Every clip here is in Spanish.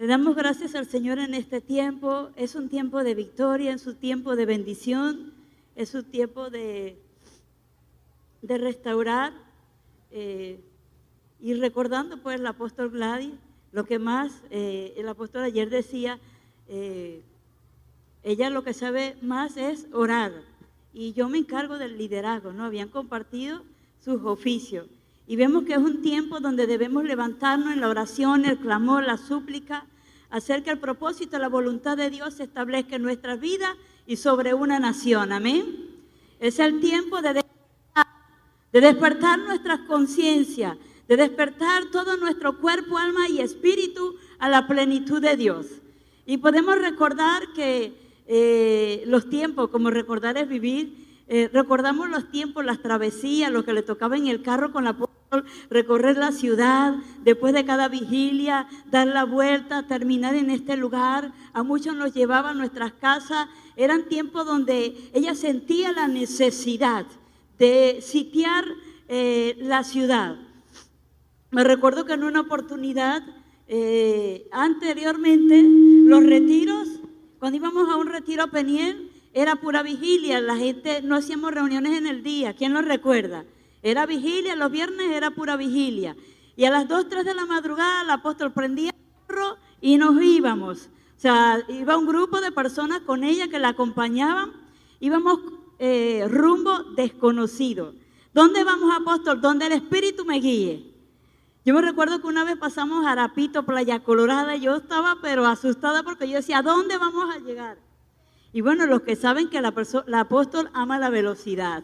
Le damos gracias al Señor en este tiempo. Es un tiempo de victoria, es un tiempo de bendición, es un tiempo de restaurar. Y recordando pues el apóstol Gladys, lo que más el apóstol ayer decía, ella lo que sabe más es orar. Y yo me encargo del liderazgo, ¿no? Habían compartido sus oficios. Y vemos que es un tiempo donde debemos levantarnos en la oración, el clamor, la súplica, hacer que el propósito, la voluntad de Dios se establezca en nuestras vidas y sobre una nación. Amén. Es el tiempo de despertar nuestras conciencias, de despertar todo nuestro cuerpo, alma y espíritu a la plenitud de Dios. Y podemos recordar que los tiempos, como recordar es vivir, recordamos los tiempos, las travesías, lo que le tocaba en el carro con la apóstol, recorrer la ciudad, después de cada vigilia, dar la vuelta, terminar en este lugar. A muchos nos llevaba a nuestras casas. Eran tiempos donde ella sentía la necesidad de sitiar la ciudad. Me recuerdo que en una oportunidad, anteriormente, los retiros, cuando íbamos a un retiro a Peniel, era pura vigilia. La gente, no hacíamos reuniones en el día. ¿Quién lo recuerda? Era vigilia, los viernes era pura vigilia. Y a las 2, 3 de la madrugada el apóstol prendía el carro y nos íbamos. O sea, iba un grupo de personas con ella que la acompañaban. Íbamos rumbo desconocido. ¿Dónde vamos, apóstol? Donde el Espíritu me guíe. Yo me recuerdo que una vez pasamos a Arapito, Playa Colorada, y yo estaba pero asustada porque yo decía, ¿a dónde vamos a llegar? Y bueno, los que saben que la apóstol ama la velocidad.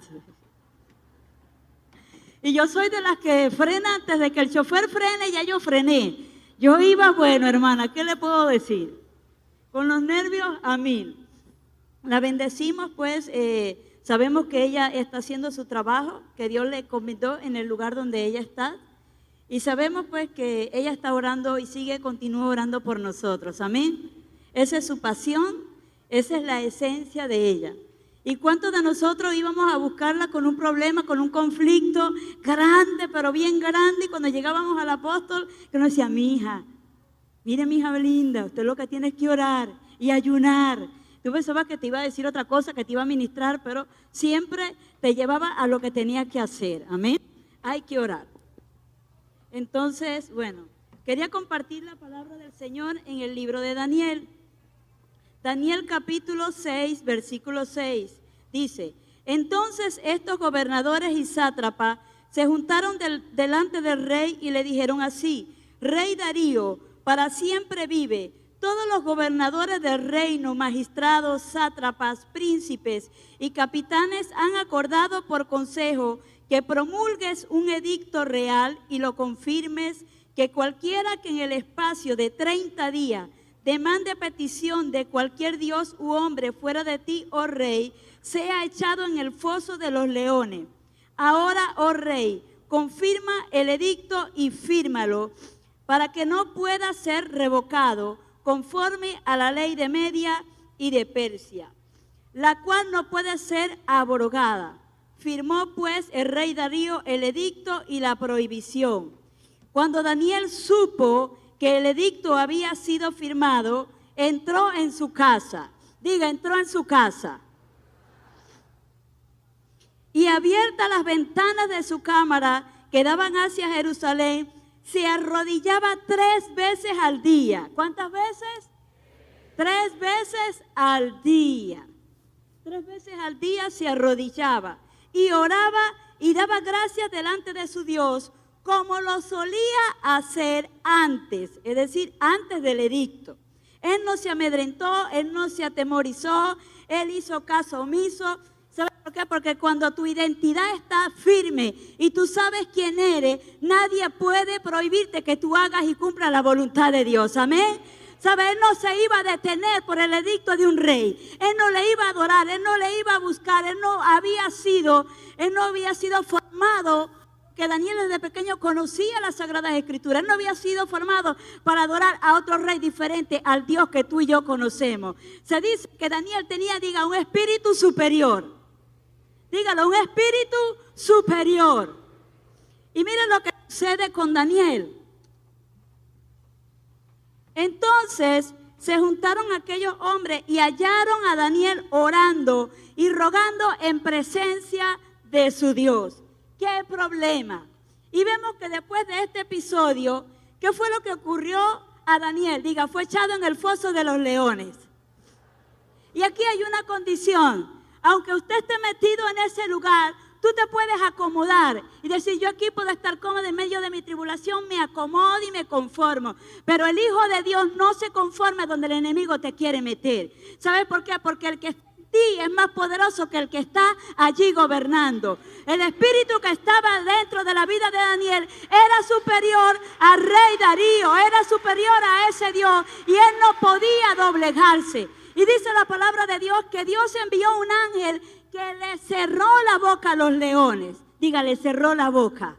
Y yo soy de las que frena antes de que el chofer frene, ya yo frené. Yo iba, bueno, hermana, ¿qué le puedo decir? Con los nervios a 1000. La bendecimos, pues, sabemos que ella está haciendo su trabajo, que Dios le encomendó en el lugar donde ella está. Y sabemos, pues, que ella está orando y continúa orando por nosotros. Amén. Esa es su pasión, esa es la esencia de ella. ¿Y cuántos de nosotros íbamos a buscarla con un problema, con un conflicto grande, pero bien grande? Y cuando llegábamos al apóstol, que nos decía, mi hija, mire mi hija linda, usted lo que tiene es que orar y ayunar. Tú pensabas que te iba a decir otra cosa, que te iba a ministrar, pero siempre te llevaba a lo que tenía que hacer. Amén. Hay que orar. Entonces, bueno, quería compartir la palabra del Señor en el libro de Daniel. Daniel capítulo 6, versículo 6, dice, entonces estos gobernadores y sátrapas se juntaron delante del rey y le dijeron así, Rey Darío, para siempre vive. Todos los gobernadores del reino, magistrados, sátrapas, príncipes y capitanes han acordado por consejo que promulgues un edicto real y lo confirmes, que cualquiera que en el espacio de 30 días demande petición de cualquier dios u hombre fuera de ti, oh rey, sea echado en el foso de los leones. Ahora, oh rey, confirma el edicto y fírmalo, para que no pueda ser revocado, conforme a la ley de Media y de Persia, la cual no puede ser abrogada. Firmó pues el rey Darío el edicto y la prohibición. Cuando Daniel supo que el edicto había sido firmado, entró en su casa. Diga, entró en su casa. Y abiertas las ventanas de su cámara que daban hacia Jerusalén, se arrodillaba 3 veces al día. ¿Cuántas veces? 3 veces al día. 3 veces al día se arrodillaba y oraba y daba gracias delante de su Dios, como lo solía hacer antes, es decir, antes del edicto. Él no se amedrentó, él no se atemorizó, él hizo caso omiso. ¿Sabes por qué? Porque cuando tu identidad está firme y tú sabes quién eres, nadie puede prohibirte que tú hagas y cumplas la voluntad de Dios. Amén. ¿Sabes? Él no se iba a detener por el edicto de un rey. Él no le iba a adorar, él no le iba a buscar, él no había sido formado, que Daniel desde pequeño conocía las Sagradas Escrituras. Él no había sido formado para adorar a otro rey diferente al Dios que tú y yo conocemos. Se dice que Daniel tenía, diga, un espíritu superior. Dígalo, un espíritu superior. Y miren lo que sucede con Daniel. Entonces Entonces se juntaron aquellos hombres y hallaron a Daniel orando y rogando en presencia de su Dios. ¿Qué problema? Y vemos que después de este episodio, ¿qué fue lo que ocurrió a Daniel? Diga, fue echado en el foso de los leones. Y aquí hay una condición. Aunque usted esté metido en ese lugar, tú te puedes acomodar y decir, yo aquí puedo estar cómodo en medio de mi tribulación, me acomodo y me conformo. Pero el Hijo de Dios no se conforma donde el enemigo te quiere meter. ¿Sabes por qué? Porque el que está en ti es más poderoso que el que está allí gobernando. El espíritu que estaba dentro de la vida de Daniel era superior al rey Darío, era superior a ese Dios y él no podía doblegarse. Y dice la palabra de Dios que Dios envió un ángel que le cerró la boca a los leones. Dígale, cerró la boca.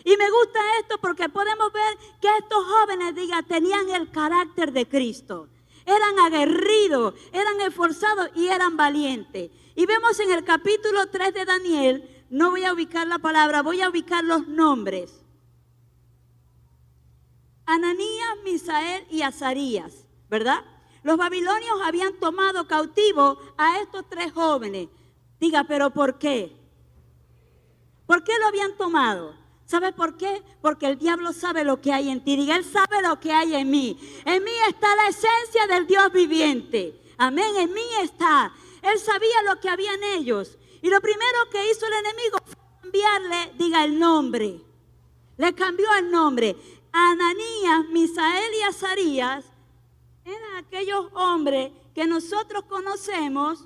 Y me gusta esto porque podemos ver que estos jóvenes, tenían el carácter de Cristo. Eran aguerridos, eran esforzados y eran valientes. Y vemos en el capítulo 3 de Daniel, no voy a ubicar la palabra, voy a ubicar los nombres. Ananías, Misael y Azarías, ¿verdad? Los babilonios habían tomado cautivo a estos tres jóvenes. Diga, ¿pero por qué? ¿Por qué lo habían tomado? ¿Sabe por qué? Porque el diablo sabe lo que hay en ti. Diga, él sabe lo que hay en mí. En mí está la esencia del Dios viviente. Amén, en mí está. Él sabía lo que había en ellos. Y lo primero que hizo el enemigo fue cambiarle, el nombre. Le cambió el nombre. Ananías, Misael y Azarías eran aquellos hombres que nosotros conocemos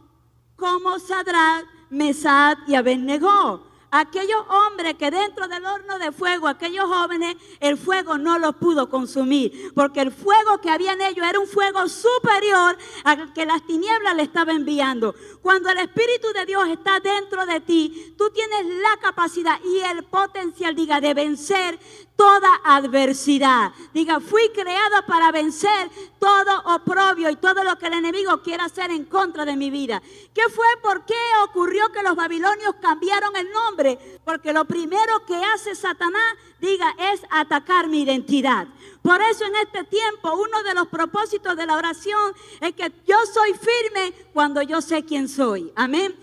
como Sadrach, Mesach y Abednego. Aquellos hombres que dentro del horno de fuego, aquellos jóvenes, el fuego no los pudo consumir, porque el fuego que había en ellos era un fuego superior al que las tinieblas le estaban enviando. Cuando el Espíritu de Dios está dentro de ti, tú tienes la capacidad y el potencial, de vencer toda adversidad. Fui creado para vencer todo oprobio y todo lo que el enemigo quiera hacer en contra de mi vida. ¿Qué fue? ¿Por qué ocurrió que los babilonios cambiaron el nombre? Porque lo primero que hace Satanás, es atacar mi identidad. Por eso en este tiempo, uno de los propósitos de la oración es que yo soy firme cuando yo sé quién soy. Amén.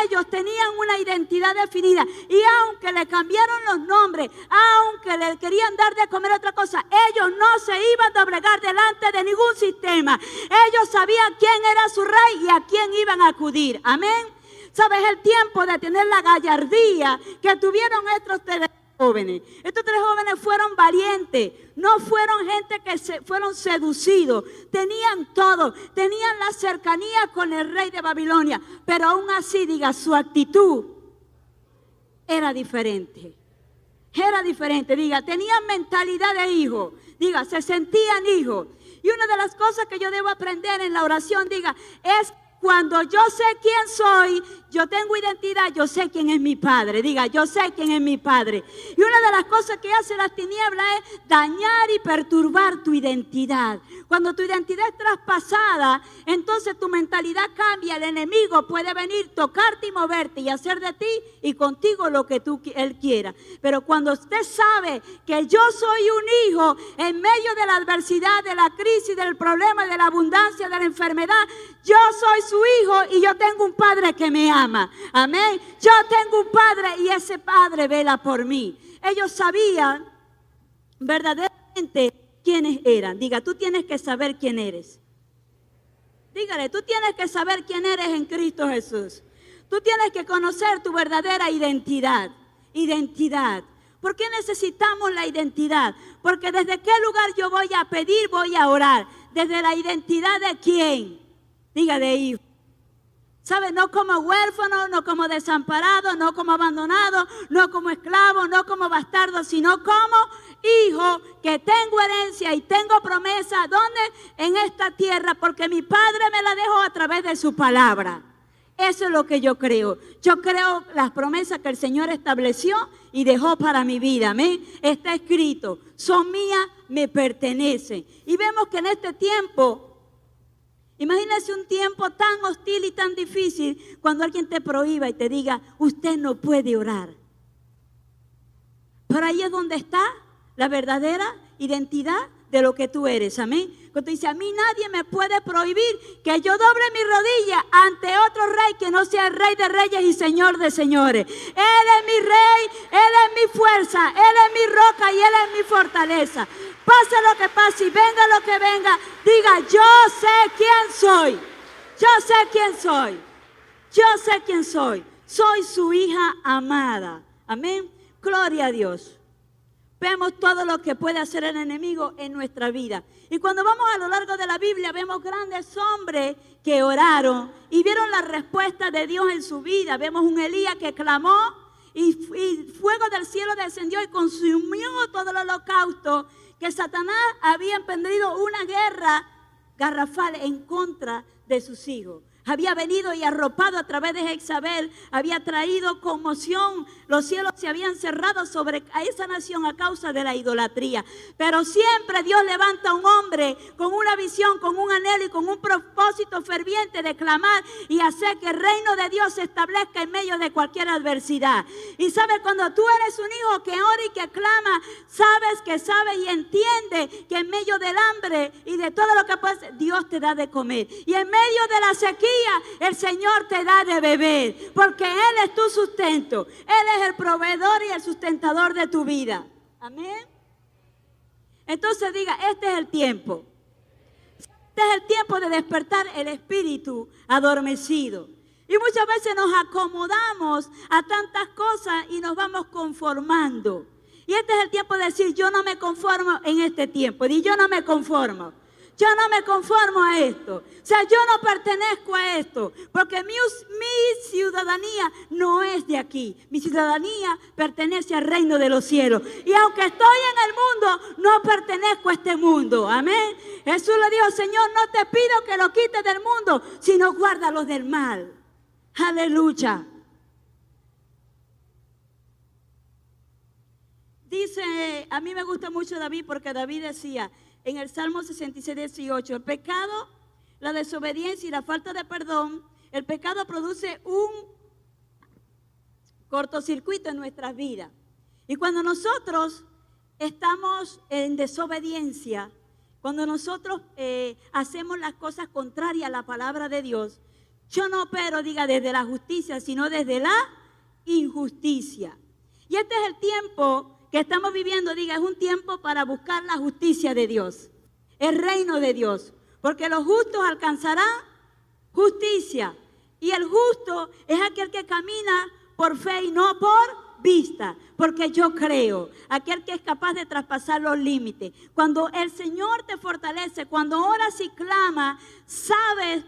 Ellos tenían una identidad definida y aunque le cambiaron los nombres, aunque le querían dar de comer otra cosa, ellos no se iban a doblegar delante de ningún sistema. Ellos sabían quién era su rey y a quién iban a acudir. Amén. ¿Sabes? El tiempo de tener la gallardía que tuvieron estos tres jóvenes. Estos tres jóvenes fueron valientes, no fueron gente que fueron seducidos. Tenían todo, tenían la cercanía con el rey de Babilonia, pero aún así, su actitud era diferente. Era diferente, tenían mentalidad de hijo, se sentían hijos. Y una de las cosas que yo debo aprender en la oración, es cuando yo sé quién soy, yo tengo identidad, yo sé quién es mi padre. Yo sé quién es mi padre. Y una de las cosas que hace las tinieblas es dañar y perturbar tu identidad. Cuando tu identidad es traspasada, entonces tu mentalidad cambia. El enemigo puede venir, tocarte y moverte y hacer de ti y contigo lo que él quiera. Pero cuando usted sabe que yo soy un hijo en medio de la adversidad, de la crisis, del problema, de la abundancia, de la enfermedad, yo soy su hijo y yo tengo un padre que me ama. Amén. Yo tengo un padre y ese padre vela por mí. Ellos sabían verdaderamente quiénes eran. Tú tienes que saber quién eres. Dígale, tú tienes que saber quién eres en Cristo Jesús. Tú tienes que conocer tu verdadera identidad. Identidad. ¿Por qué necesitamos la identidad? Porque desde qué lugar yo voy a pedir, voy a orar. Desde la identidad de quién. De hijo. ¿Sabe? No como huérfano, no como desamparado, no como abandonado, no como esclavo, no como bastardo, sino como hijo que tengo herencia y tengo promesa. ¿Dónde? En esta tierra, porque mi Padre me la dejó a través de su palabra. Eso es lo que yo creo. Yo creo las promesas que el Señor estableció y dejó para mi vida. Amén. Está escrito, son mías, me pertenecen. Y vemos que en este tiempo, imagínese un tiempo tan hostil y tan difícil cuando alguien te prohíba y te diga, usted no puede orar. Pero ahí es donde está la verdadera identidad de lo que tú eres. Amén. Cuando dice, a mí nadie me puede prohibir que yo doble mi rodilla ante otro rey que no sea el Rey de Reyes y Señor de Señores. Él es mi rey, Él es mi fuerza, Él es mi roca y Él es mi fortaleza. Pase lo que pase y venga lo que venga, diga, yo sé quién soy. Yo sé quién soy. Yo sé quién soy. Soy su hija amada. Amén. Gloria a Dios. Vemos todo lo que puede hacer el enemigo en nuestra vida. Y cuando vamos a lo largo de la Biblia, vemos grandes hombres que oraron y vieron la respuesta de Dios en su vida. Vemos un Elías que clamó y fuego del cielo descendió y consumió todo el holocausto, que Satanás había emprendido una guerra garrafal en contra de sus hijos. Había venido y arropado a través de Jezabel, había traído conmoción. Los cielos se habían cerrado sobre esa nación a causa de la idolatría. Pero siempre Dios levanta a un hombre con una visión, con un anhelo y con un propósito ferviente de clamar y hacer que el reino de Dios se establezca en medio de cualquier adversidad. Y sabes, cuando tú eres un hijo que ora y que clama, sabes y entiende que en medio del hambre y de todo lo que pasa, Dios te da de comer. Y en medio de la sequía, el Señor te da de beber, porque Él es tu sustento. Él es el proveedor y el sustentador de tu vida. Amén. Entonces diga, este es el tiempo. Este es el tiempo de despertar el espíritu adormecido. Y muchas veces nos acomodamos a tantas cosas y nos vamos conformando. Y este es el tiempo de decir, yo no me conformo en este tiempo. Y yo no me conformo. Yo no me conformo a esto. O sea, yo no pertenezco a esto. Porque mi ciudadanía no es de aquí. Mi ciudadanía pertenece al reino de los cielos. Y aunque estoy en el mundo, no pertenezco a este mundo. Amén. Jesús le dijo, Señor, no te pido que lo quites del mundo, sino guárdalos del mal. Aleluya. Dice, a mí me gusta mucho David porque David decía en el Salmo 66, 18, el pecado, la desobediencia y la falta de perdón, el pecado produce un cortocircuito en nuestras vidas. Y cuando nosotros estamos en desobediencia, cuando nosotros hacemos las cosas contrarias a la palabra de Dios, yo no opero, diga, desde la justicia, sino desde la injusticia. Y este es el tiempo que estamos viviendo, diga, es un tiempo para buscar la justicia de Dios, el reino de Dios, porque los justos alcanzarán justicia, y el justo es aquel que camina por fe y no por vista, porque yo creo, aquel que es capaz de traspasar los límites. Cuando el Señor te fortalece, cuando oras y clamas, sabes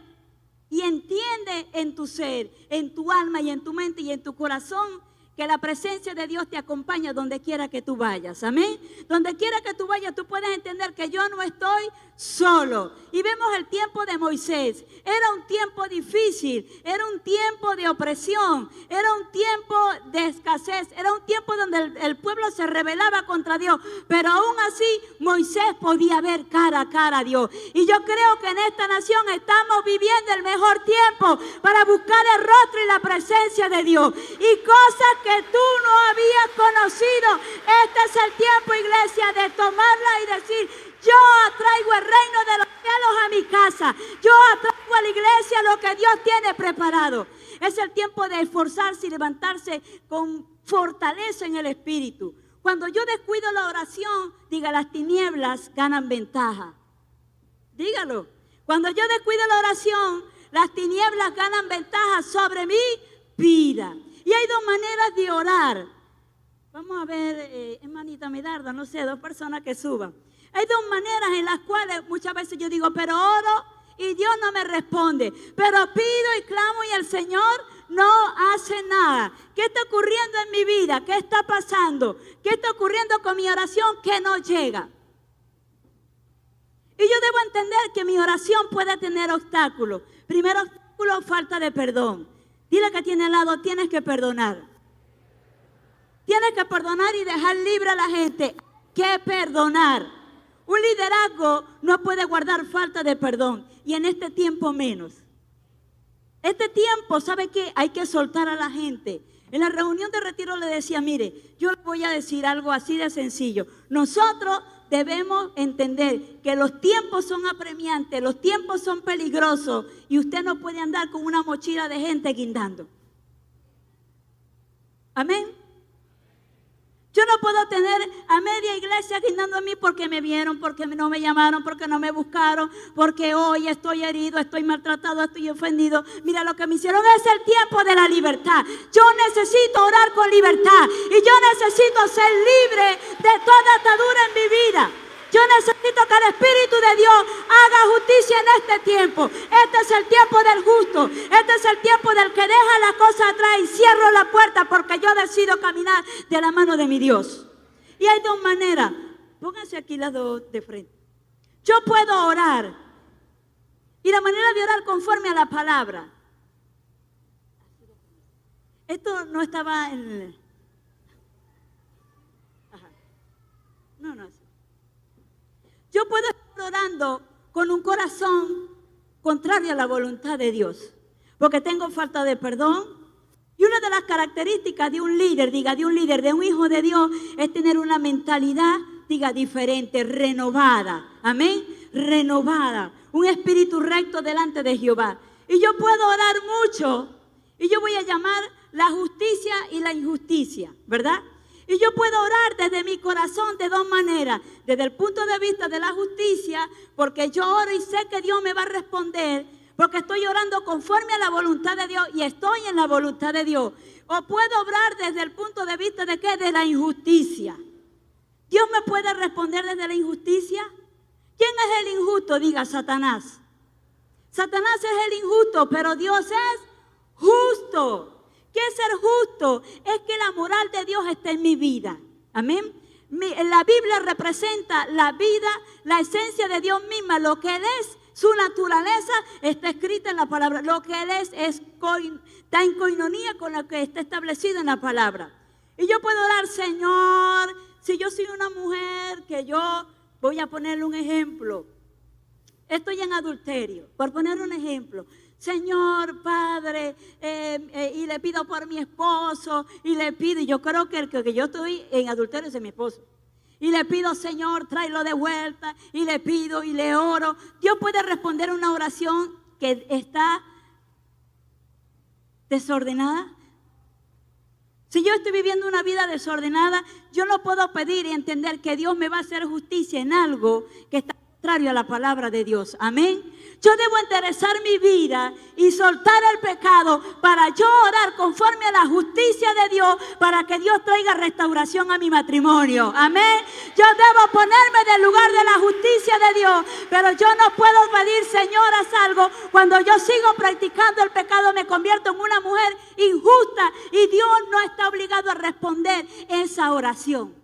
y entiendes en tu ser, en tu alma y en tu mente y en tu corazón, que la presencia de Dios te acompaña donde quiera que tú vayas. Amén. Donde quiera que tú vayas, tú puedes entender que yo no estoy solo. Y vemos el tiempo de Moisés. Era un tiempo difícil, era un tiempo de opresión, era un tiempo de escasez, era un tiempo donde el pueblo se rebelaba contra Dios. Pero aún así, Moisés podía ver cara a cara a Dios. Y yo creo que en esta nación estamos viviendo el mejor tiempo para buscar el rostro y la presencia de Dios. Y cosas que tú no habías conocido. Este es el tiempo, iglesia, de tomarla y decir, yo atraigo el reino de los cielos a mi casa. Yo atraigo a la iglesia lo que Dios tiene preparado. Es el tiempo de esforzarse y levantarse con fortaleza en el espíritu. Cuando yo descuido la oración, diga, las tinieblas ganan ventaja. Dígalo. Cuando yo descuido la oración, las tinieblas ganan ventaja sobre mi vida. Y hay dos maneras de orar. Vamos a ver, hermanita Medarda, no sé, dos personas que suban. Hay dos maneras en las cuales muchas veces yo digo, pero oro y Dios no me responde. Pero pido y clamo y el Señor no hace nada. ¿Qué está ocurriendo en mi vida? ¿Qué está pasando? ¿Qué está ocurriendo con mi oración que no llega? Y yo debo entender que mi oración puede tener obstáculos. Primer obstáculo, falta de perdón. Dile que tiene al lado, tienes que perdonar. Tienes que perdonar y dejar libre a la gente. Que perdonar. Un liderazgo no puede guardar falta de perdón. Y en este tiempo menos. Este tiempo, ¿sabe qué? Hay que soltar a la gente. En la reunión de retiro le decía, mire, yo le voy a decir algo así de sencillo. Nosotros debemos entender que los tiempos son apremiantes, los tiempos son peligrosos y usted no puede andar con una mochila de gente guindando. Amén. Yo no puedo tener a media iglesia guindando a mí porque me vieron, porque no me llamaron, porque no me buscaron, porque hoy estoy herido, estoy maltratado, estoy ofendido. Mira, lo que me hicieron es el tiempo de la libertad. Yo necesito orar con libertad y yo necesito ser libre de toda atadura en mi vida. Yo necesito que el Espíritu de Dios haga justicia en este tiempo. Este es el tiempo del justo. Este es el tiempo del que deja las cosas atrás y cierro la puerta porque yo decido caminar de la mano de mi Dios. Y hay dos maneras. Pónganse aquí las dos de frente. Yo puedo orar. Y la manera de orar conforme a la palabra. Esto no estaba en... Ajá. No. Yo puedo estar orando con un corazón contrario a la voluntad de Dios, porque tengo falta de perdón. Y una de las características de un líder, de un hijo de Dios, es tener una mentalidad, diferente, renovada. Amén, renovada. Un espíritu recto delante de Jehová. Y yo puedo orar mucho, y yo voy a llamar la justicia y la injusticia, ¿verdad? Y yo puedo orar desde mi corazón de dos maneras. Desde el punto de vista de la justicia, porque yo oro y sé que Dios me va a responder, porque estoy orando conforme a la voluntad de Dios y estoy en la voluntad de Dios. O puedo obrar desde el punto de vista de ¿qué? De la injusticia. ¿Dios me puede responder desde la injusticia? ¿Quién es el injusto? Diga Satanás. Satanás es el injusto, pero Dios es justo. ¿Qué es ser justo? Es que la moral de Dios está en mi vida. Amén. La Biblia representa la vida, la esencia de Dios misma. Lo que Él es, su naturaleza, está escrita en la palabra. Lo que Él es está en coinonía con lo que está establecido en la palabra. Y yo puedo orar, Señor, si yo soy una mujer que yo voy a ponerle un ejemplo. Estoy en adulterio, por poner un ejemplo. Señor, Padre, y le pido por mi esposo, y le pido, y yo creo que el que yo estoy en adulterio es mi esposo. Y le pido, Señor, tráelo de vuelta, y le pido, y le oro. Dios puede responder una oración que está desordenada. Si yo estoy viviendo una vida desordenada, yo no puedo pedir y entender que Dios me va a hacer justicia en algo que está contrario a la palabra de Dios. Amén. Yo debo enderezar mi vida y soltar el pecado para yo orar conforme a la justicia de Dios, para que Dios traiga restauración a mi matrimonio. Amén. Yo debo ponerme del lugar de la justicia de Dios, pero yo no puedo pedir, Señor, haz algo. Cuando yo sigo practicando el pecado, me convierto en una mujer injusta y Dios no está obligado a responder esa oración.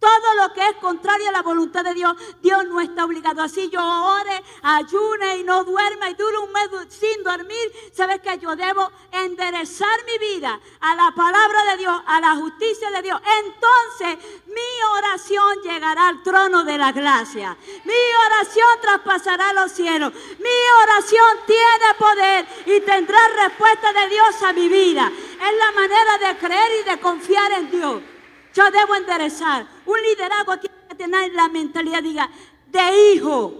Todo lo que es contrario a la voluntad de Dios, Dios no está obligado. Así yo ore, ayune y no duerma y dure un mes sin dormir. ¿Sabes qué? Yo debo enderezar mi vida a la palabra de Dios, a la justicia de Dios. Entonces mi oración llegará al trono de la gracia. Mi oración traspasará los cielos. Mi oración tiene poder y tendrá respuesta de Dios a mi vida. Es la manera de creer y de confiar en Dios. Yo debo enderezar. Un liderazgo tiene que tener la mentalidad, de hijo.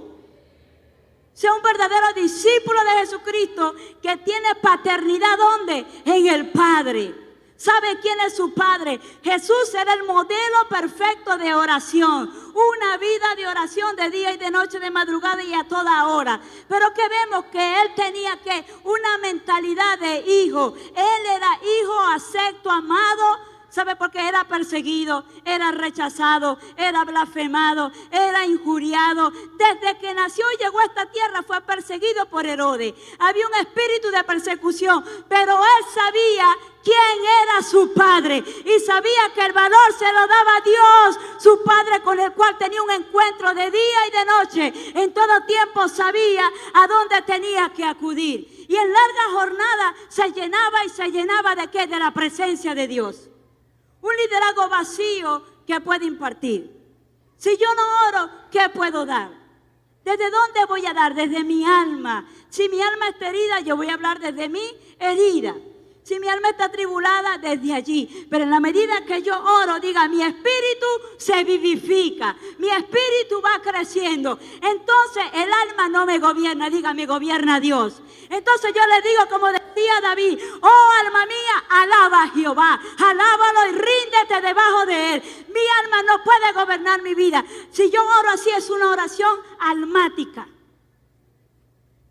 Sea un verdadero discípulo de Jesucristo que tiene paternidad, ¿dónde? En el Padre. ¿Sabe quién es su Padre? Jesús era el modelo perfecto de oración. Una vida de oración de día y de noche, de madrugada y a toda hora. Pero que vemos que él tenía una mentalidad de hijo. Él era hijo acepto, amado. ¿Sabe por qué? Era perseguido, era rechazado, era blasfemado, era injuriado. Desde que nació y llegó a esta tierra fue perseguido por Herodes. Había un espíritu de persecución, pero él sabía quién era su padre y sabía que el valor se lo daba a Dios, su padre, con el cual tenía un encuentro de día y de noche. En todo tiempo sabía a dónde tenía que acudir. Y en larga jornada se llenaba de ¿qué? De la presencia de Dios. Un liderazgo vacío que puede impartir. Si yo no oro, ¿qué puedo dar? ¿Desde dónde voy a dar? Desde mi alma. Si mi alma está herida, yo voy a hablar desde mi herida. Si mi alma está atribulada, desde allí. Pero en la medida que yo oro, diga, mi espíritu se vivifica. Mi espíritu va creciendo. Entonces el alma no me gobierna, diga, me gobierna Dios. Entonces yo le digo, como decía David, oh alma mía, alaba a Jehová. Alábalo y ríndete debajo de él. Mi alma no puede gobernar mi vida. Si yo oro así, es una oración almática.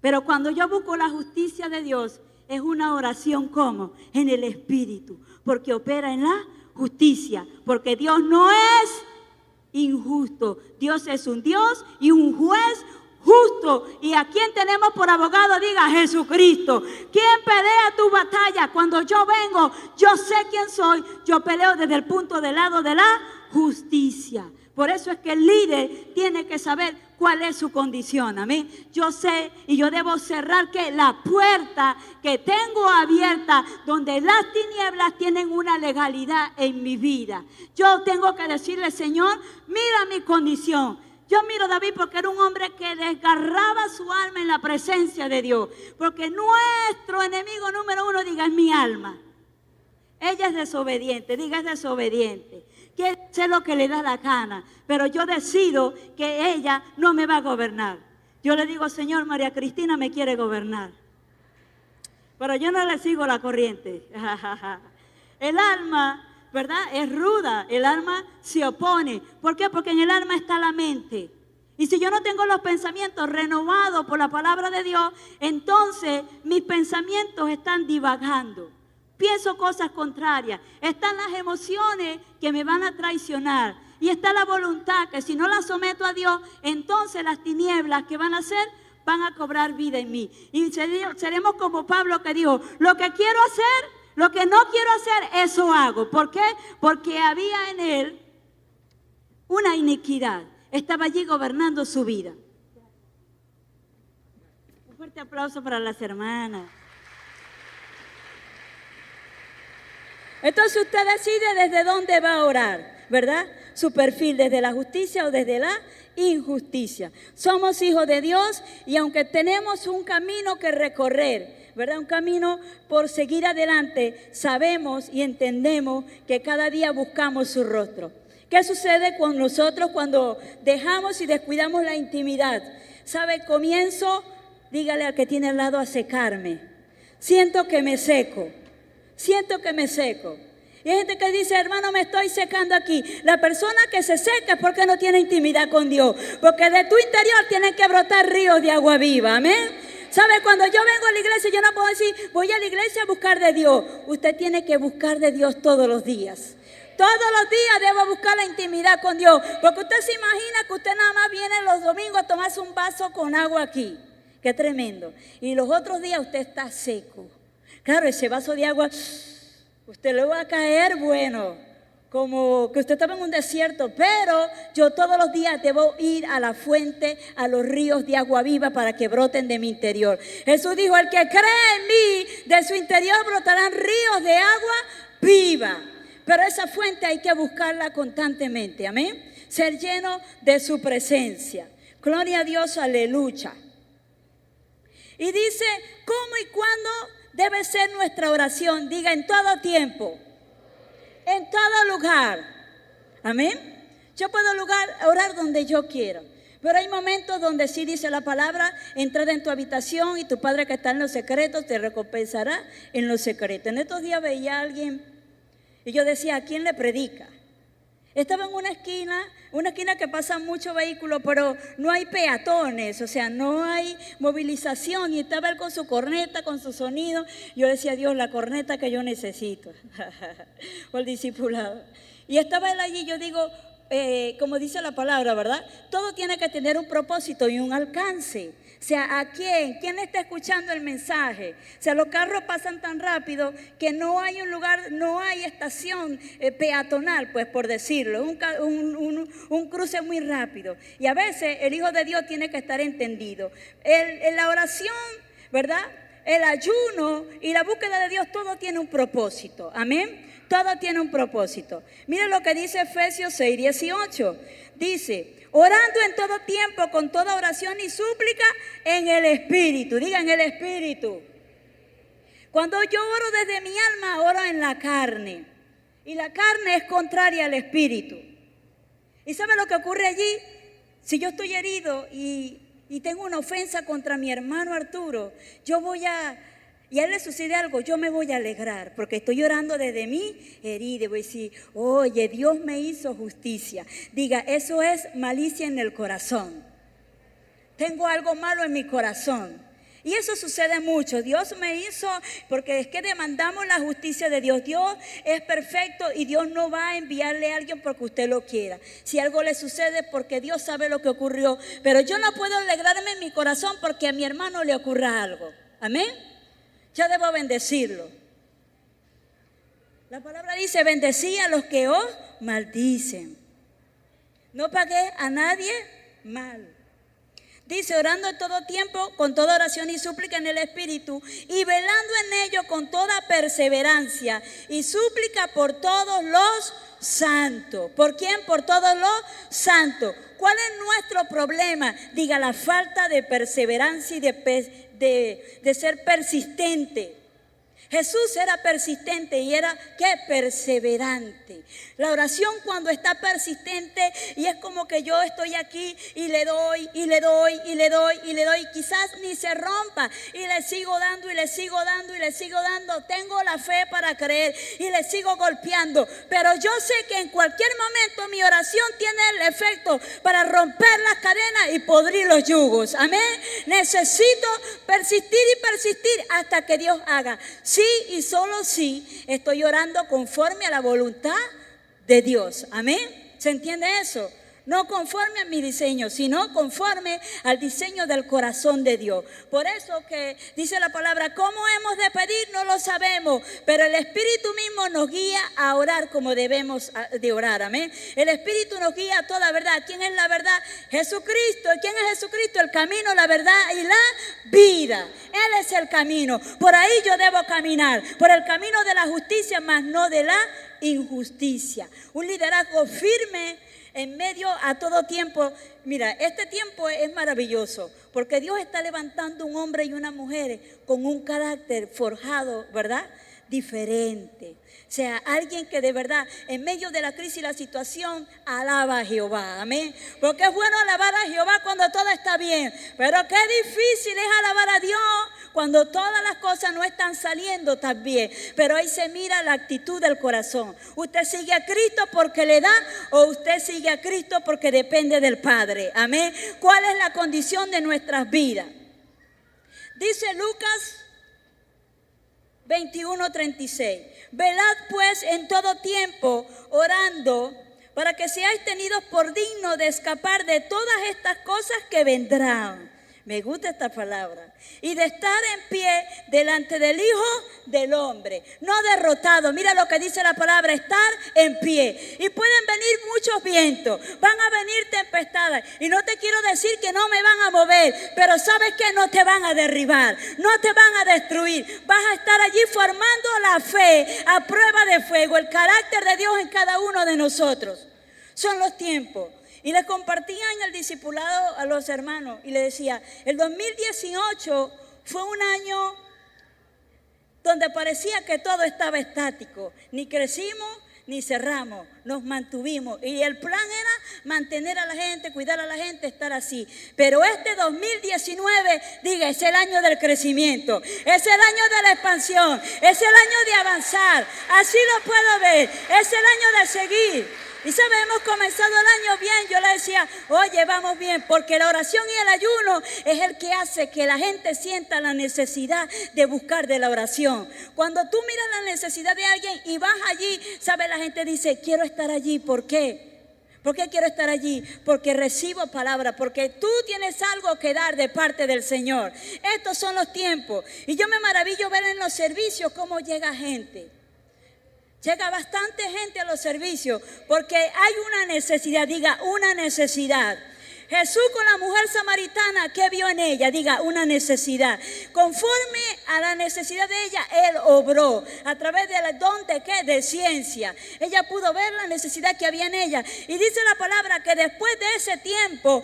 Pero cuando yo busco la justicia de Dios, es una oración como en el Espíritu, porque opera en la justicia, porque Dios no es injusto. Dios es un Dios y un juez justo. ¿Y a quién tenemos por abogado? Diga, Jesucristo. ¿Quién pelea tu batalla? Cuando yo vengo, yo sé quién soy. Yo peleo desde el punto del lado de la justicia. Por eso es que el líder tiene que saber cuál es su condición. Amén. Yo sé y yo debo cerrar que la puerta que tengo abierta, donde las tinieblas tienen una legalidad en mi vida. Yo tengo que decirle, Señor, mira mi condición. Yo miro a David porque era un hombre que desgarraba su alma en la presencia de Dios. Porque nuestro enemigo número uno, diga, es mi alma. Ella es desobediente, diga, es desobediente. Quiere hacer lo que le da la gana, pero yo decido que ella no me va a gobernar. Yo le digo, Señor, María Cristina me quiere gobernar, pero yo no le sigo la corriente. El alma, ¿verdad?, es ruda, el alma se opone. ¿Por qué? Porque en el alma está la mente. Y si yo no tengo los pensamientos renovados por la palabra de Dios, entonces mis pensamientos están divagando. Pienso cosas contrarias. Están las emociones que me van a traicionar. Y está la voluntad que si no la someto a Dios, entonces las tinieblas que van a hacer, van a cobrar vida en mí. Y seremos como Pablo que dijo, lo que quiero hacer, lo que no quiero hacer, eso hago. ¿Por qué? Porque había en él una iniquidad. Estaba allí gobernando su vida. Un fuerte aplauso para las hermanas. Entonces usted decide desde dónde va a orar, ¿verdad? Su perfil, desde la justicia o desde la injusticia. Somos hijos de Dios y aunque tenemos un camino que recorrer, ¿verdad? Un camino por seguir adelante, sabemos y entendemos que cada día buscamos su rostro. ¿Qué sucede con nosotros cuando dejamos y descuidamos la intimidad? ¿Sabe? Comienzo, dígale al que tiene al lado, a secarme. Siento que me seco. Siento que me seco. Y hay gente que dice, hermano, me estoy secando aquí. La persona que se seca es porque no tiene intimidad con Dios. Porque de tu interior tienen que brotar ríos de agua viva. Amén. ¿Sabe? Cuando yo vengo a la iglesia, yo no puedo decir, voy a la iglesia a buscar de Dios. Usted tiene que buscar de Dios todos los días. Todos los días debo buscar la intimidad con Dios. Porque usted se imagina que usted nada más viene los domingos a tomarse un vaso con agua aquí. Qué tremendo. Y los otros días usted está seco. Claro, ese vaso de agua, usted le va a caer, bueno, como que usted estaba en un desierto, pero yo todos los días debo ir a la fuente, a los ríos de agua viva para que broten de mi interior. Jesús dijo, el que cree en mí, de su interior brotarán ríos de agua viva. Pero esa fuente hay que buscarla constantemente, amén. Ser lleno de su presencia. Gloria a Dios, aleluya. Y dice, ¿cómo y cuándo debe ser nuestra oración? Diga, en todo tiempo, en todo lugar. Amén. Yo puedo orar donde yo quiero, pero hay momentos donde sí dice la palabra, entra en tu habitación y tu Padre que está en los secretos te recompensará en los secretos. En estos días veía a alguien y yo decía, ¿a quién le predica? Estaba en una esquina que pasan muchos vehículos, pero no hay peatones, o sea, no hay movilización. Y estaba él con su corneta, con su sonido. Yo decía, Dios, la corneta que yo necesito. O el discipulado. Y estaba él allí, yo digo, como dice la palabra, ¿verdad? Todo tiene que tener un propósito y un alcance. O sea, ¿a quién? ¿Quién está escuchando el mensaje? O sea, los carros pasan tan rápido que no hay un lugar, no hay estación peatonal, pues por decirlo. Un cruce muy rápido. Y a veces el Hijo de Dios tiene que estar entendido. La oración, ¿verdad? El ayuno y la búsqueda de Dios, todo tiene un propósito. Amén. Todo tiene un propósito. Miren lo que dice Efesios 6:18. Dice, orando en todo tiempo, con toda oración y súplica en el Espíritu. Diga, en el Espíritu. Cuando yo oro desde mi alma, oro en la carne. Y la carne es contraria al espíritu. ¿Y sabe lo que ocurre allí? Si yo estoy herido y tengo una ofensa contra mi hermano Arturo, y a él le sucede algo, yo me voy a alegrar, porque estoy orando desde mi herida. Voy a decir, oye, Dios me hizo justicia. Diga, eso es malicia en el corazón. Tengo algo malo en mi corazón. Y eso sucede mucho. Dios me hizo, porque es que demandamos la justicia de Dios. Dios es perfecto y Dios no va a enviarle a alguien porque usted lo quiera. Si algo le sucede, porque Dios sabe lo que ocurrió. Pero yo no puedo alegrarme en mi corazón porque a mi hermano le ocurra algo. Amén. Yo debo bendecirlo. La palabra dice, bendecí a los que os maldicen. No pagué a nadie mal. Dice, orando en todo tiempo, con toda oración y súplica en el Espíritu, y velando en ello con toda perseverancia y súplica por todos los santos. ¿Por quién? Por todos los santos. ¿Cuál es nuestro problema? Diga, la falta de perseverancia y de ser persistente. Jesús era persistente y era, ¿qué? Perseverante. La oración cuando está persistente y es como que yo estoy aquí y le doy, y le doy, y le doy, y le doy, quizás ni se rompa y le sigo dando, y le sigo dando, y le sigo dando. Tengo la fe para creer y le sigo golpeando. Pero yo sé que en cualquier momento mi oración tiene el efecto para romper las cadenas y podrir los yugos. Amén. Necesito persistir y persistir hasta que Dios haga. Sí y solo sí estoy orando conforme a la voluntad de Dios. Amén. ¿Se entiende eso? No conforme a mi diseño, sino conforme al diseño del corazón de Dios. Por eso que dice la palabra, ¿cómo hemos de pedir? No lo sabemos, pero el Espíritu mismo nos guía a orar como debemos de orar. Amén. El Espíritu nos guía a toda verdad. ¿Quién es la verdad? Jesucristo. ¿Quién es Jesucristo? El camino, la verdad y la vida. Él es el camino. Por ahí yo debo caminar, por el camino de la justicia, mas no de la injusticia. Un liderazgo firme en medio a todo tiempo. Mira, este tiempo es maravilloso porque Dios está levantando un hombre y una mujer con un carácter forjado, ¿verdad? Diferente. O sea, alguien que de verdad en medio de la crisis y la situación alaba a Jehová. Amén. Porque es bueno alabar a Jehová cuando todo está bien, pero qué difícil es alabar a Dios cuando todas las cosas no están saliendo tan bien. Pero ahí se mira la actitud del corazón. ¿Usted sigue a Cristo porque le da o usted sigue a Cristo porque depende del Padre? Amén. ¿Cuál es la condición de nuestras vidas? Dice Lucas 21:36. Velad pues en todo tiempo orando para que seáis tenidos por dignos de escapar de todas estas cosas que vendrán. Me gusta esta palabra. Y de estar en pie delante del Hijo del Hombre. No derrotado. Mira lo que dice la palabra, estar en pie. Y pueden venir muchos vientos. Van a venir tempestades. Y no te quiero decir que no me van a mover. Pero sabes que no te van a derribar. No te van a destruir. Vas a estar allí formando la fe a prueba de fuego. El carácter de Dios en cada uno de nosotros. Son los tiempos. Y les compartía en el discipulado a los hermanos y les decía, el 2018 fue un año donde parecía que todo estaba estático. Ni crecimos ni cerramos, nos mantuvimos. Y el plan era mantener a la gente, cuidar a la gente, estar así. Pero este 2019, diga, es el año del crecimiento, es el año de la expansión, es el año de avanzar. Así lo puedo ver, es el año de seguir. Y sabe, hemos comenzado el año bien. Yo le decía, oye, vamos bien, porque la oración y el ayuno es el que hace que la gente sienta la necesidad de buscar de la oración. Cuando tú miras la necesidad de alguien y vas allí, sabe, la gente dice, quiero estar allí. ¿Por qué? ¿Por qué quiero estar allí? Porque recibo palabra, porque tú tienes algo que dar de parte del Señor. Estos son los tiempos. Y yo me maravillo ver en los servicios cómo llega gente. Llega bastante gente a los servicios porque hay una necesidad, diga, una necesidad. Jesús con la mujer samaritana, ¿qué vio en ella? Diga, una necesidad. Conforme a la necesidad de ella, Él obró a través del don de ¿qué? De ciencia. Ella pudo ver la necesidad que había en ella. Y dice la palabra que después de ese tiempo,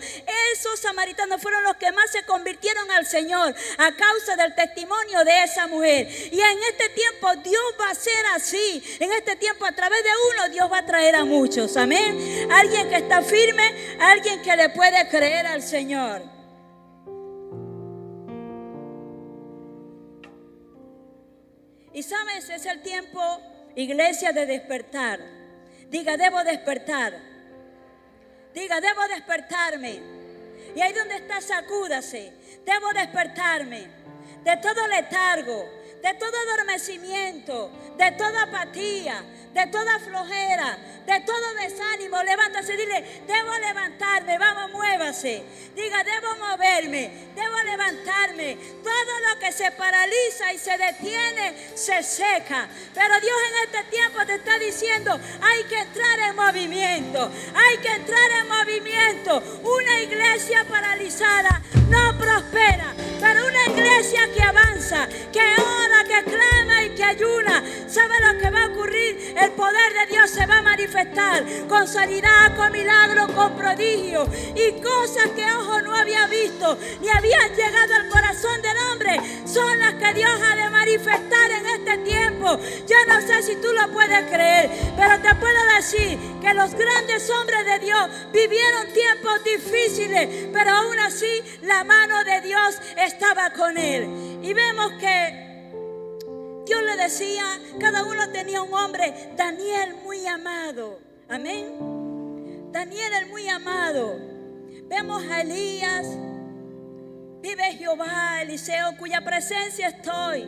esos samaritanos fueron los que más se convirtieron al Señor a causa del testimonio de esa mujer. Y en este tiempo Dios va a ser así. En este tiempo a través de uno Dios va a traer a muchos. Amén. Alguien que está firme, alguien que le puede creer al Señor. Y sabes, es el tiempo, iglesia, de despertar. Diga, debo despertar. Diga, debo despertarme. Y ahí donde está, sacúdase. Debo despertarme de todo letargo, de todo adormecimiento, de toda apatía, de toda flojera, de todo desánimo. Levántase, dile, debo levantarme, vamos, muévase. Diga, debo moverme, debo levantarme. Todo lo que se paraliza y se detiene, se seca. Pero Dios en este tiempo te está diciendo, hay que entrar en movimiento, hay que entrar en movimiento. Una iglesia paralizada no prospera, pero una iglesia que avanza, que ora, que clama y que ayuna, ¿sabe lo que va a ocurrir? El poder de Dios se va a manifestar con sanidad, con milagros, con prodigios y cosas que ojo no había visto ni habían llegado al corazón del hombre. Son las que Dios ha de manifestar en este tiempo. Yo no sé si tú lo puedes creer, pero te puedo decir que los grandes hombres de Dios vivieron tiempos difíciles, pero aún así la mano de Dios estaba con él. Y vemos que Dios le decía, cada uno tenía un hombre, Daniel muy amado. Amén. Daniel el muy amado. Vemos a Elías, vive Jehová, Eliseo, cuya presencia estoy.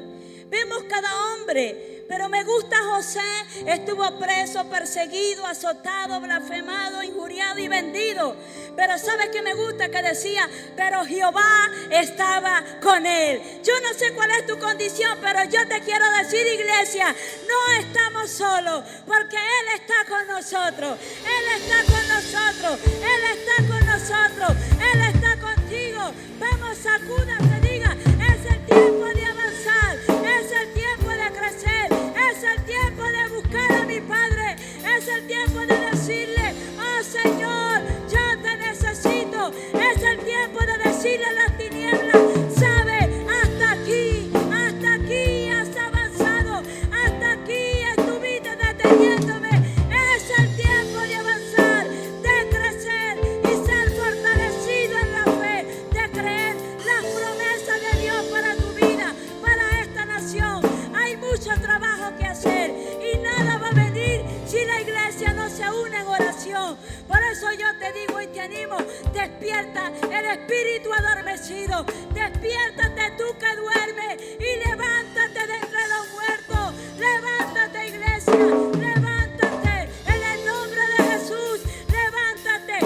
Vemos cada hombre, pero me gusta José, estuvo preso, perseguido, azotado, blasfemado, injuriado y vendido. Pero ¿sabe qué me gusta? Que decía, pero Jehová estaba con él. Yo no sé cuál es tu condición, pero yo te quiero decir, iglesia, no estamos solos, porque Él está con nosotros. Él está con nosotros, Él está con nosotros, Él está contigo. Vamos, sacúdate, diga, es el tiempo de avanzar, es el tiempo de crecer, es el tiempo de buscar a mi Padre, es el tiempo de decirle, oh Señor, yo te necesito. Es el tiempo de decirle a las tinieblas, sabe, hasta aquí has avanzado, hasta aquí estuviste deteniéndome. Es el tiempo de avanzar, de crecer y ser fortalecido en la fe, de creer las promesas de Dios para tu vida, para esta nación. Hay mucho trabajo que hacer y nada va a venir si la iglesia no se une en oración. Por eso yo te digo y te animo, despierta el espíritu adormecido, despiértate tú que duermes y levántate de entre los muertos. Levántate, iglesia, levántate en el nombre de Jesús, levántate,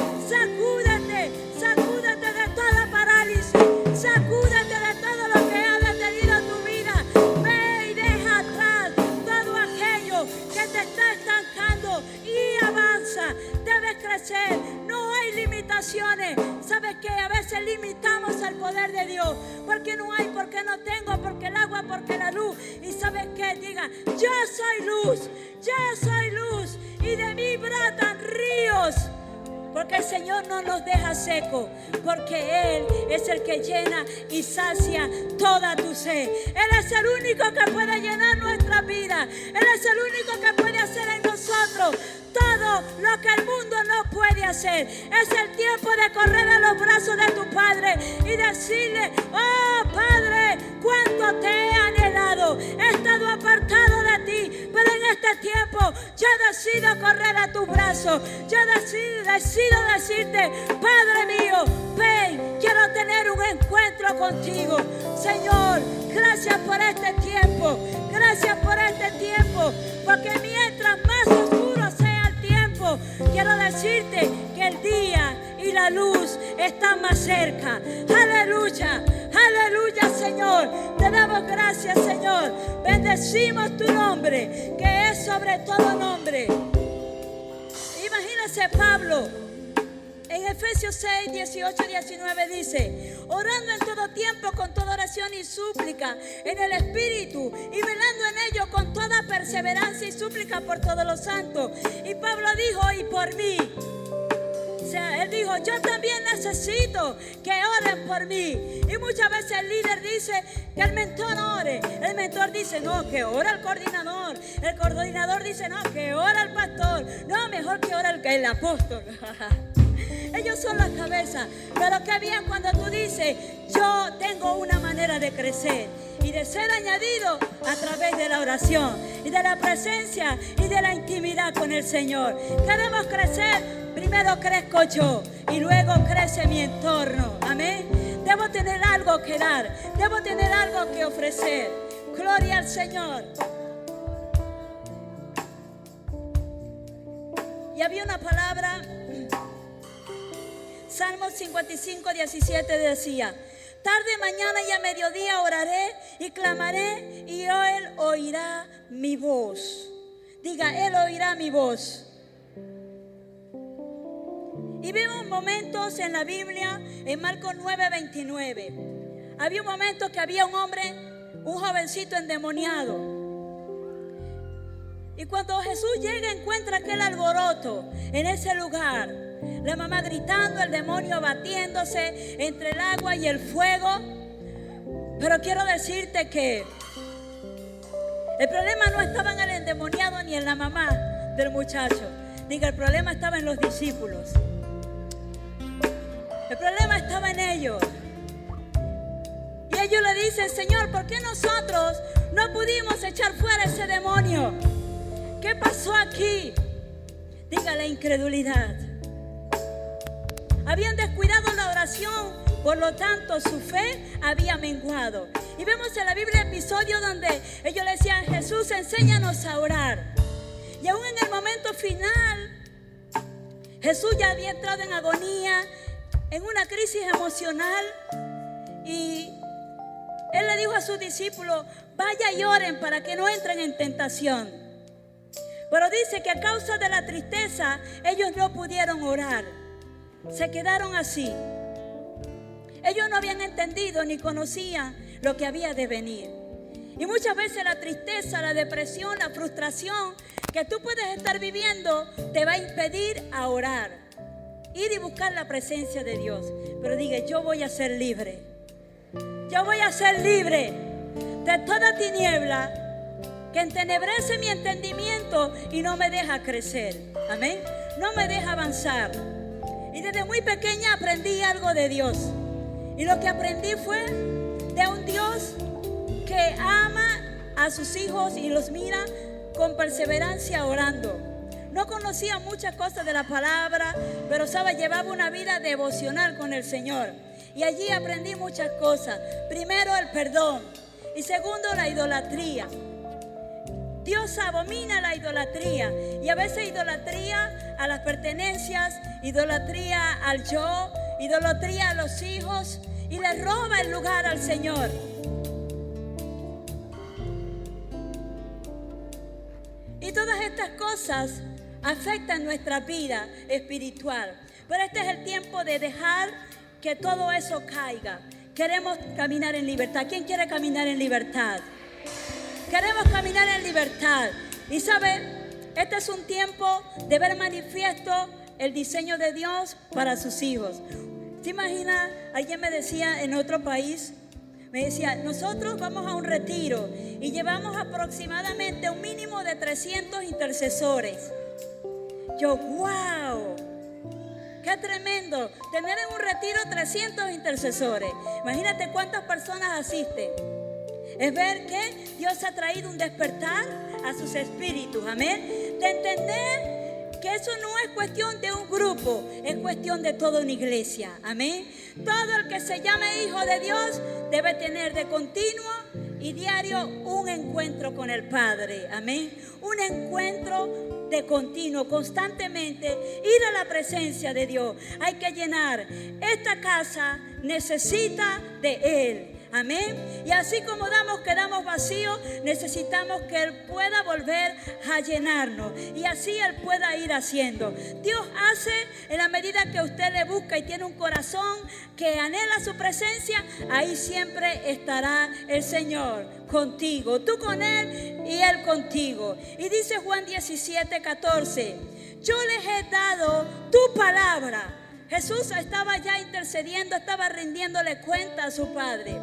sacúdate de toda parálisis, sacúdate de todo lo que ha detenido tu vida. Ve y deja atrás todo aquello que te está estancando y avanza. Debes crecer, no hay limitaciones. ¿Sabes qué? A veces limitamos el poder de Dios. Porque no hay, porque no tengo, porque el agua, porque la luz. Y ¿sabes qué? Diga, yo soy luz y de mí brotan ríos. Porque el Señor no nos deja seco, porque Él es el que llena y sacia toda tu sed. Él es el único que puede llenar nuestra vida. Él es el único que puede hacer en nosotros todo lo que el mundo no puede hacer. Es el tiempo de correr a los brazos de tu Padre y decirle, oh Padre, cuánto te he anhelado. He estado apartado de ti, pero en este tiempo yo decido correr a tus brazos. Yo decido decirte, Padre mío, ven, quiero tener un encuentro contigo. Señor, gracias por este tiempo, gracias por este tiempo, porque mientras más oscuro sea el tiempo, quiero decirte que el día y la luz están más cerca. Aleluya, aleluya, Señor. Te damos gracias, Señor. Bendecimos tu nombre, que es sobre todo nombre. Imagínese Pablo En Efesios 6, 18 y 19 dice: orando en todo tiempo con toda oración y súplica en el Espíritu, y velando en ello con toda perseverancia y súplica por todos los santos. Y Pablo dijo: y por mí. O sea, él dijo: yo también necesito que oren por mí. Y muchas veces el líder dice que el mentor ore. El mentor dice: no, que ora el coordinador. El coordinador dice: no, que ora el pastor. No, mejor que ora el apóstol. Ellos son las cabezas. Pero qué bien cuando tú dices: yo tengo una manera de crecer y de ser añadido a través de la oración y de la presencia y de la intimidad con el Señor. Queremos crecer. Primero crezco yo y luego crece mi entorno. Amén. Debo tener algo que dar. Debo tener algo que ofrecer. Gloria al Señor. Y había una palabra. Salmos 55, 17 decía: tarde, mañana y a mediodía oraré y clamaré, y Él oirá mi voz. Diga: Él oirá mi voz. Y vemos momentos en la Biblia, en Marcos 9, 29. Había un momento que había un hombre, un jovencito endemoniado. Y cuando Jesús llega, encuentra aquel alboroto en ese lugar. La mamá gritando, el demonio batiéndose entre el agua y el fuego. Pero quiero decirte que el problema no estaba en el endemoniado ni en la mamá del muchacho. Diga: el problema estaba en los discípulos. El problema estaba en ellos. Y ellos le dicen: Señor, ¿por qué nosotros no pudimos echar fuera ese demonio? ¿Qué pasó aquí? Diga: la incredulidad. Habían descuidado la oración, por lo tanto su fe había menguado. Y vemos en la Biblia episodios donde ellos le decían: Jesús, enséñanos a orar. Y aún en el momento final, Jesús ya había entrado en agonía, en una crisis emocional, y Él le dijo a sus discípulos: vaya y oren para que no entren en tentación. Pero dice que a causa de la tristeza ellos no pudieron orar. Se quedaron así. Ellos no habían entendido ni conocían lo que había de venir. Y muchas veces la tristeza, la depresión, la frustración que tú puedes estar viviendo te va a impedir a orar, ir y buscar la presencia de Dios. Pero diga: yo voy a ser libre. Yo voy a ser libre de toda tiniebla que entenebrece mi entendimiento y no me deja crecer. Amén. No me deja avanzar. Y desde muy pequeña aprendí algo de Dios. Y lo que aprendí fue de un Dios que ama a sus hijos y los mira con perseverancia orando. No conocía muchas cosas de la palabra, pero llevaba una vida devocional con el Señor. Y allí aprendí muchas cosas. Primero, el perdón. Y segundo, la idolatría. Dios abomina la idolatría. Y a veces idolatría a las pertenencias, idolatría al yo, idolatría a los hijos, y le roba el lugar al Señor. Y todas estas cosas afectan nuestra vida espiritual. Pero este es el tiempo de dejar que todo eso caiga. Queremos caminar en libertad. ¿Quién quiere caminar en libertad? Queremos caminar en libertad. Y sabe, este es un tiempo de ver manifiesto el diseño de Dios para sus hijos. ¿Se imagina? Alguien me decía en otro país, me decía: nosotros vamos a un retiro y llevamos aproximadamente un mínimo de 300 intercesores. Yo: wow, qué tremendo tener en un retiro 300 intercesores. Imagínate cuántas personas asisten. Es ver que Dios ha traído un despertar a sus espíritus. Amén. De entender que eso no es cuestión de un grupo, es cuestión de toda una iglesia. Amén. Todo el que se llame hijo de Dios debe tener de continuo y diario un encuentro con el Padre. Amén. Un encuentro de continuo, constantemente ir a la presencia de Dios. Hay que llenar. Esta casa necesita de Él. Amén. Y así como quedamos vacíos, necesitamos que Él pueda volver a llenarnos. Y así Él pueda ir haciendo. Dios hace en la medida que usted le busca y tiene un corazón que anhela su presencia. Ahí siempre estará el Señor contigo. Tú con Él y Él contigo. Y dice Juan 17:14. Yo les he dado tu palabra. Jesús estaba ya intercediendo, estaba rindiéndole cuenta a su Padre.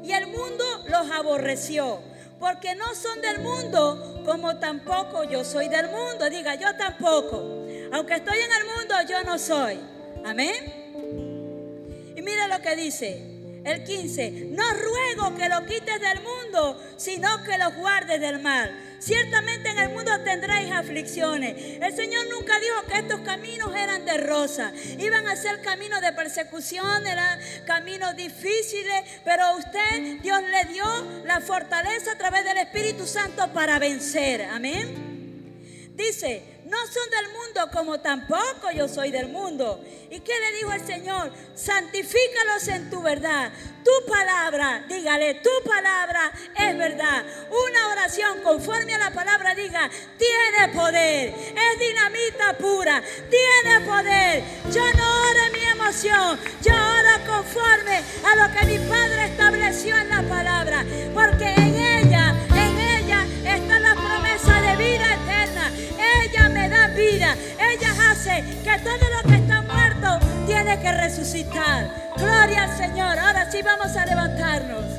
Y el mundo los aborreció, porque no son del mundo, como tampoco yo soy del mundo. Diga, yo tampoco. Aunque estoy en el mundo, yo no soy. Amén. Y mira lo que dice el 15. No ruego que lo quites del mundo, sino que lo guardes del mal. Ciertamente en el mundo tendréis aflicciones. El Señor nunca dijo que estos caminos eran de rosa. Iban a ser caminos de persecución, eran caminos difíciles, pero a usted Dios le dio la fortaleza a través del Espíritu Santo para vencer. Amén. Dice, no son del mundo como tampoco yo soy del mundo. ¿Y qué le dijo el Señor? Santifícalos en tu verdad. Tu palabra, dígale, tu palabra es verdad. Una oración conforme a la palabra, diga, tiene poder. Es dinamita pura, tiene poder. Yo no oro en mi emoción, yo oro conforme a lo que mi Padre estableció en la palabra. Porque en ella está la promesa de vida eterna. Ella me da vida. Ella hace que todo lo que está muerto tiene que resucitar. Gloria al Señor. Ahora sí vamos a levantarnos.